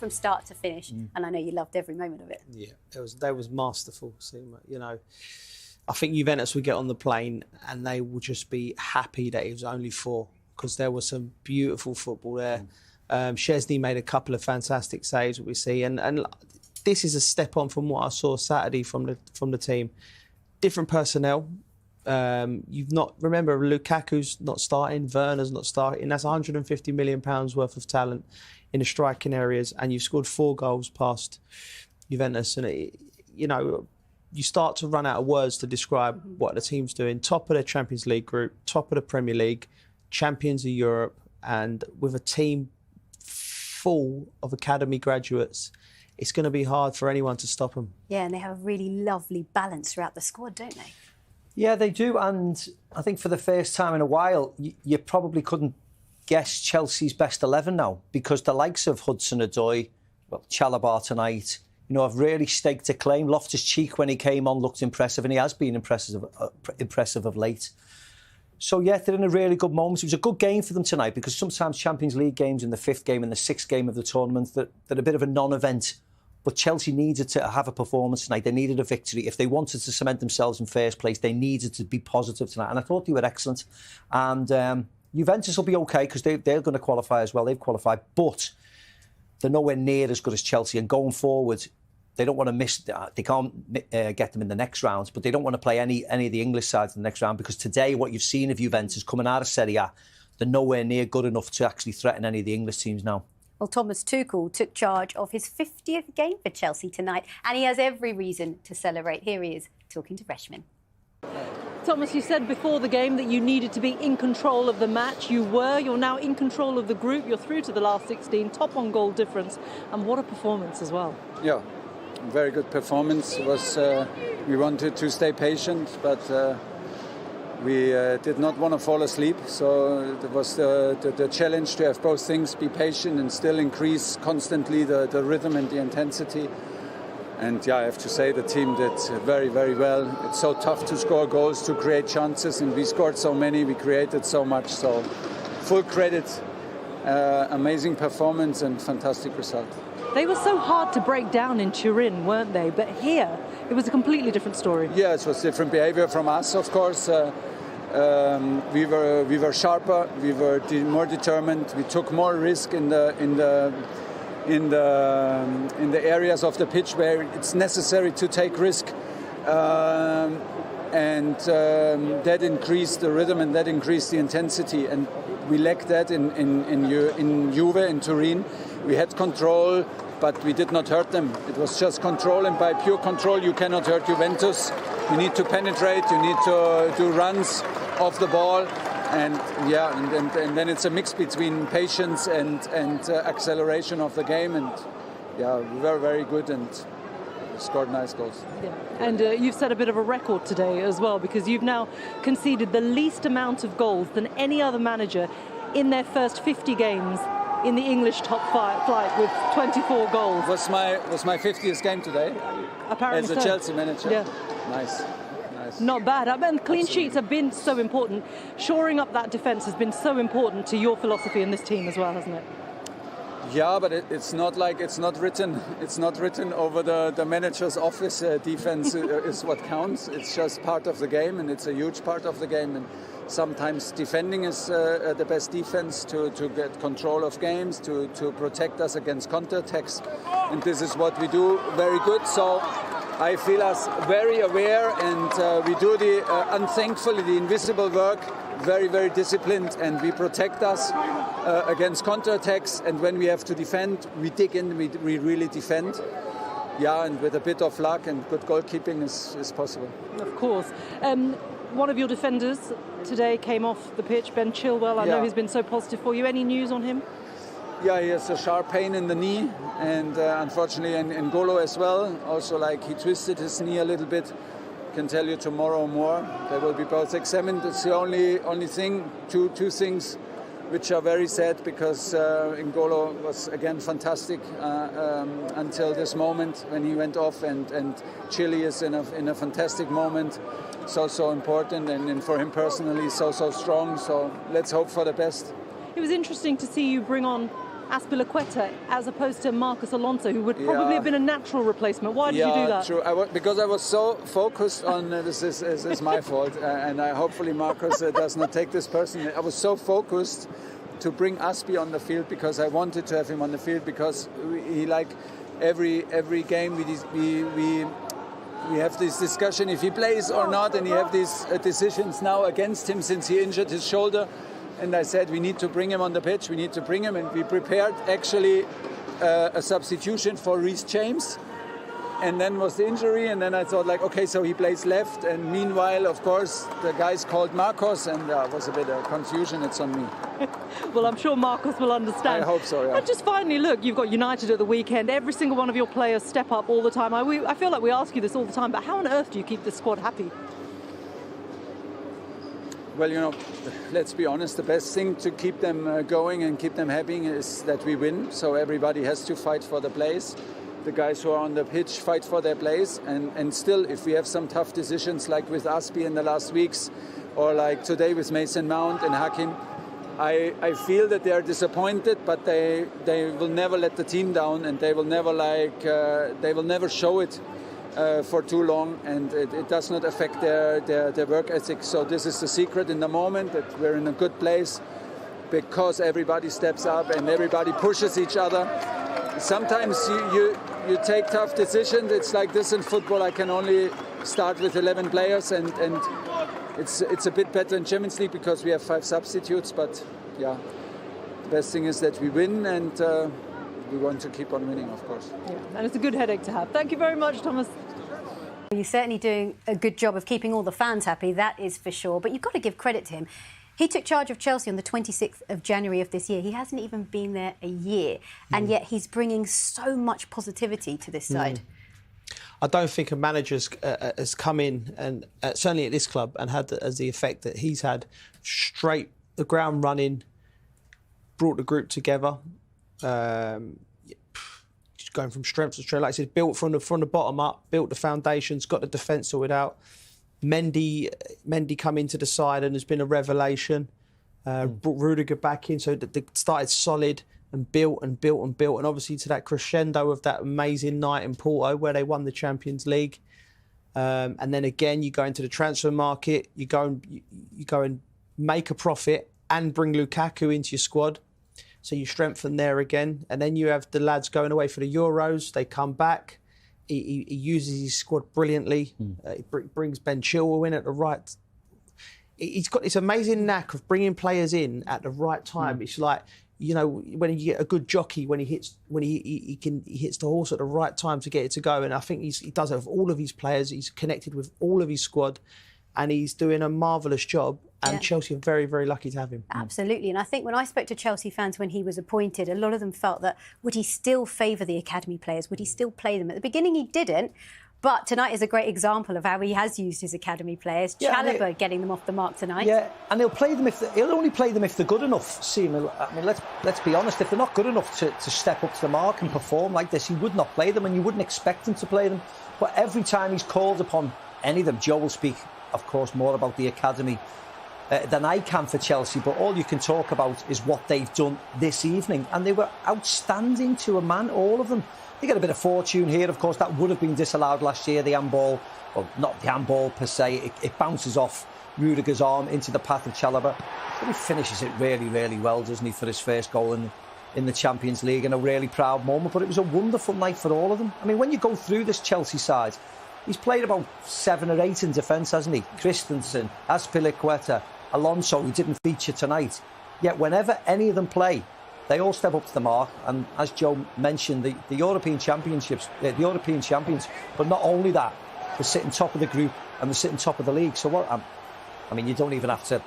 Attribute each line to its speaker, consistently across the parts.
Speaker 1: from start to finish, and I know you loved every moment of it.
Speaker 2: Yeah, they was masterful. You know, I think Juventus would get on the plane and they would just be happy that it was only 4, because there was some beautiful football there. Szczesny made a couple of fantastic saves, what we see, and this is a step on from what I saw Saturday from the team. Different personnel. Remember Lukaku's not starting, Werner's not starting. That's £150 million worth of talent in the striking areas, and you've scored 4 goals past Juventus, and you start to run out of words to describe what the team's doing. Top of the Champions League group, top of the Premier League, champions of Europe, and with a team full of academy graduates, it's going to be hard for anyone to stop them.
Speaker 1: Yeah, and they have a really lovely balance throughout the squad, don't they?
Speaker 3: Yeah, they do, and I think for the first time in a while, you probably couldn't guess Chelsea's best 11 now, because the likes of Hudson-Odoi, Chalobah tonight, have really staked a claim. Loftus-Cheek, when he came on, looked impressive, and he has been impressive of late. So, yeah, they're in a really good moment. It was a good game for them tonight, because sometimes Champions League games in the 5th game and the 6th game of the tournament, they're a bit of a non-event. But Chelsea needed to have a performance tonight. They needed a victory. If they wanted to cement themselves in first place, they needed to be positive tonight. And I thought they were excellent. And Juventus will be OK, because they're going to qualify as well. They've qualified. But they're nowhere near as good as Chelsea. And going forward, they don't want to miss. They can't get them in the next round, but they don't want to play any of the English sides in the next round, because today what you've seen of Juventus coming out of Serie A, they're nowhere near good enough to actually threaten any of the English teams now.
Speaker 1: Well, Thomas Tuchel took charge of his 50th game for Chelsea tonight, and he has every reason to celebrate. Here he is talking to Freshman.
Speaker 4: Thomas, you said before the game that you needed to be in control of the match. You were. You're now in control of the group. You're through to the last 16, top on goal difference, and what a performance as well.
Speaker 5: Yeah. Very good performance. It was we wanted to stay patient, but we did not want to fall asleep. So it was the challenge to have both things, be patient and still increase constantly the rhythm and the intensity. And yeah, I have to say the team did very, very well. It's so tough to score goals, to create chances, and we scored so many, we created so much. So full credit, amazing performance and fantastic result.
Speaker 4: They were so hard to break down in Turin, weren't they? But here, it was a completely different story.
Speaker 5: Yeah, it was different behaviour from us, of course. We were sharper, we were more determined. We took more risk in the areas of the pitch where it's necessary to take risk, and that increased the rhythm and that increased the intensity. And we lacked that in Juve, in Turin. We had control, but we did not hurt them. It was just control, and by pure control you cannot hurt Juventus. You need to penetrate, you need to do runs off the ball, and then it's a mix between patience and acceleration of the game. And yeah, we were very good and scored nice goals.
Speaker 4: Yeah. And you've set a bit of a record today as well, because you've now conceded the least amount of goals than any other manager in their first 50 games in the English top flight, with 24 goals.
Speaker 5: Was my 50th game today?
Speaker 4: Apparently
Speaker 5: as a Chelsea manager.
Speaker 4: Yeah.
Speaker 5: Nice.
Speaker 4: Not bad. And clean sheets have been so important. Shoring up that defence has been so important to your philosophy in this team as well, hasn't it?
Speaker 5: Yeah, but it's not written. It's not written over the manager's office. Defense is what counts. It's just part of the game, and it's a huge part of the game. And sometimes defending is the best defense to get control of games, to protect us against counterattacks. And this is what we do very good. So I feel us very aware, and we do unthankfully the invisible work, very, very disciplined, and we protect us against counterattacks. And when we have to defend, we dig in, we really defend. Yeah, and with a bit of luck and good goalkeeping is possible.
Speaker 4: Of course. One of your defenders today came off the pitch, Ben Chilwell. I know he's been so positive for you. Any news on him?
Speaker 5: Yeah, he has a sharp pain in the knee, and unfortunately in N'Golo as well. Also, he twisted his knee a little bit. Can tell you tomorrow more. They will be both examined. It's the only thing. Two things which are very sad, because N'Golo was again fantastic until this moment when he went off, and Chile is in a fantastic moment. So important, and for him personally, so strong. So let's hope for the best.
Speaker 4: It was interesting to see you bring on Azpilicueta as opposed to Marcos Alonso, who would probably have been a natural replacement? Why did you do that?
Speaker 5: True. Because I was so focused on this is my fault, and hopefully Marcos does not take this personally. I was so focused to bring Aspi on the field because I wanted to have him on the field because he like every game we have this discussion if he plays or not, and you have these decisions now against him since he injured his shoulder. And I said we need to bring him on the pitch. We need to bring him, and we prepared actually a substitution for Reece James. And then was the injury, and then I thought like, okay, so he plays left. And meanwhile, of course, the guys called Marcos, and there was a bit of confusion. It's on me.
Speaker 4: Well, I'm sure Marcos will understand.
Speaker 5: I hope so, yeah.
Speaker 4: And just finally, look, you've got United at the weekend. Every single one of your players step up all the time. I feel like we ask you this all the time, but how on earth do you keep this squad happy?
Speaker 5: Well, let's be honest, the best thing to keep them going and keep them happy is that we win. So everybody has to fight for the place. The guys who are on the pitch fight for their place. And still, if we have some tough decisions like with Aspi in the last weeks, or like today with Mason Mount and Hakim, I feel that they are disappointed, but they will never let the team down, and they will never show it for too long, and it does not affect their work ethic. So this is the secret in the moment, that we're in a good place because everybody steps up and everybody pushes each other. Sometimes you take tough decisions. It's like this in football. I can only start with 11 players, and it's a bit better in Champions League because we have 5 substitutes. But yeah, the best thing is that we win, and we want to keep on winning, of course.
Speaker 4: Yeah, and it's a good headache to have. Thank you very much, Thomas.
Speaker 1: You're certainly doing a good job of keeping all the fans happy, that is for sure. But you've got to give credit to him. He took charge of Chelsea on the 26th of January of this year. He hasn't even been there a year, and yet he's bringing so much positivity to this side.
Speaker 2: I don't think a manager has come in, and certainly at this club, and had as the effect that he's had. Straight the ground running, brought the group together, just going from strength to strength. Like I said, built from the bottom up, built the foundations, got the defence sorted out. Mendy come into the side and has been a revelation. Brought Rudiger back in, so they started solid and built and built and built, and obviously to that crescendo of that amazing night in Porto where they won the Champions League. And then again, you go into the transfer market, you go and make a profit and bring Lukaku into your squad, so you strengthen there again. And then you have the lads going away for the Euros. They come back. He uses his squad brilliantly. He brings Ben Chilwell in at the right. He's got this amazing knack of bringing players in at the right time. It's like, when you get a good jockey, when he hits the horse at the right time to get it to go. And I think he does it with all of his players. He's connected with all of his squad, and he's doing a marvellous job. And Chelsea are very, very lucky to have him.
Speaker 1: Absolutely. And I think when I spoke to Chelsea fans when he was appointed, a lot of them felt that would he still favour the academy players? Would he still play them? At the beginning, he didn't. But tonight is a great example of how he has used his academy players. Chalobah getting them off the mark tonight. Yeah,
Speaker 3: and he'll only play them if they're good enough. I mean, let's be honest. If they're not good enough to step up to the mark and perform like this, he would not play them, and you wouldn't expect him to play them. But every time he's called upon any of them, Joe will speak, of course, more about the academy than I can for Chelsea, but all you can talk about is what they've done this evening, and they were outstanding to a man, all of them. They get a bit of fortune here, of course. That would have been disallowed last year, the handball, well, not the handball per se. It bounces off Rudiger's arm into the path of Chalobah. But he finishes it really, really well, doesn't he, for his first goal in the Champions League, and a really proud moment. But it was a wonderful night for all of them. I mean, when you go through this Chelsea side, he's played about 7 or 8 in defence, hasn't he? Christensen, Azpilicueta, Alonso, who didn't feature tonight. Yet whenever any of them play, they all step up to the mark. And as Joe mentioned, the European Championships, the European champions. But not only that, they're sitting top of the group and they're sitting top of the league. So what? I mean, you don't even have to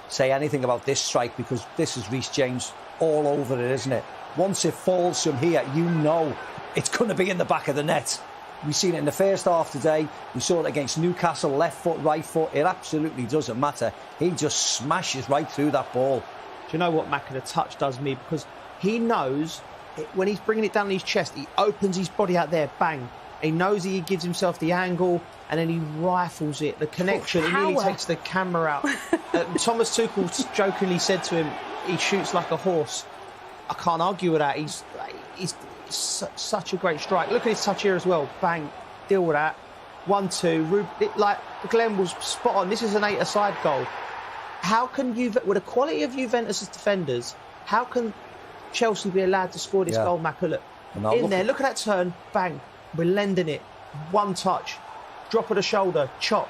Speaker 3: say anything about this strike, because this is Reece James all over it, isn't it? Once it falls from here, you know it's going to be in the back of the net. We've seen it in the first half today. We saw it against Newcastle, left foot, right foot. It absolutely doesn't matter. He just smashes right through that ball.
Speaker 2: Do you know what, Mac, the touch does me? Because he knows when he's bringing it down his chest, he opens his body out there, bang. He knows he gives himself the angle, and then he rifles it. The connection, he nearly takes the camera out. Thomas Tuchel jokingly said to him, he shoots like a horse. I can't argue with that. He's such a great strike. Look at his touch here as well. Bang, deal with that. 1-2. Glenn was spot on. This is an 8-a-side goal. How can with the quality of Juventus' defenders, how can Chelsea be allowed to score this goal, Mac? Look, in there, look at that turn, bang, we're lending it. One touch, drop of the shoulder, chop,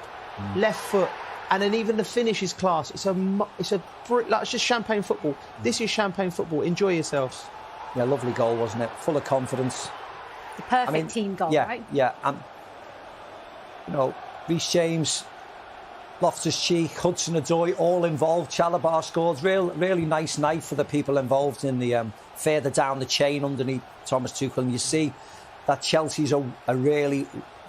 Speaker 2: left foot, and then even the finish is class. It's just champagne football. This is champagne football. Enjoy yourselves.
Speaker 3: Yeah, lovely goal, wasn't it? Full of confidence.
Speaker 1: The perfect team goal, right?
Speaker 3: Yeah, you know, Reece James, Loftus-Cheek, Hudson-Odoi, all involved. Chalobah scored. Really nice night for the people involved in the further down the chain underneath Thomas Tuchel. And you see that Chelsea's a really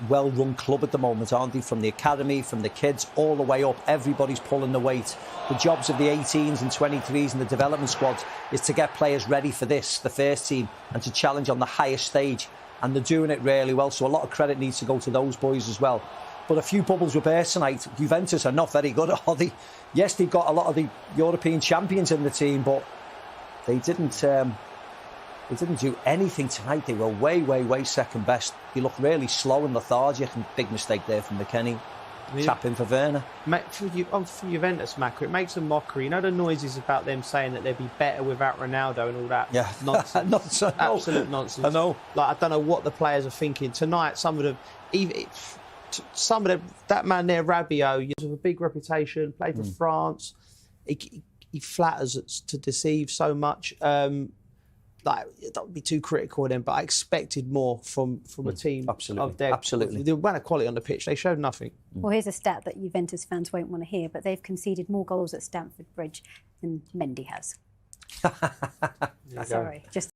Speaker 3: well-run club at the moment, aren't they? From the academy, from the kids, all the way up. Everybody's pulling the weight. The jobs of the 18s and 23s and the development squads is to get players ready for this, the first team, and to challenge on the highest stage. And they're doing it really well. So a lot of credit needs to go to those boys as well. But a few bubbles were burst tonight. Juventus are not very good, are they? Yes, they've got a lot of the European champions in the team, but they didn't do anything tonight. They were way second best. They looked really slow and lethargic, and big mistake there from McKennie. Tapping for Werner.
Speaker 2: For Juventus, Macca, it makes a mockery. You know the noises about them saying that they'd be better without Ronaldo and all that?
Speaker 3: Yeah.
Speaker 2: Nonsense. Absolute nonsense.
Speaker 3: I know.
Speaker 2: Like, I don't know what the players are thinking. Tonight, that man there, Rabiot, he has a big reputation, played for France. He flatters us to deceive so much. Don't be too critical of them, but I expected more from a team of their...
Speaker 3: Absolutely.
Speaker 2: The amount of quality on the pitch, they showed nothing.
Speaker 1: Well, here's a stat that Juventus fans won't want to hear, but they've conceded more goals at Stamford Bridge than Mendy has. Sorry, just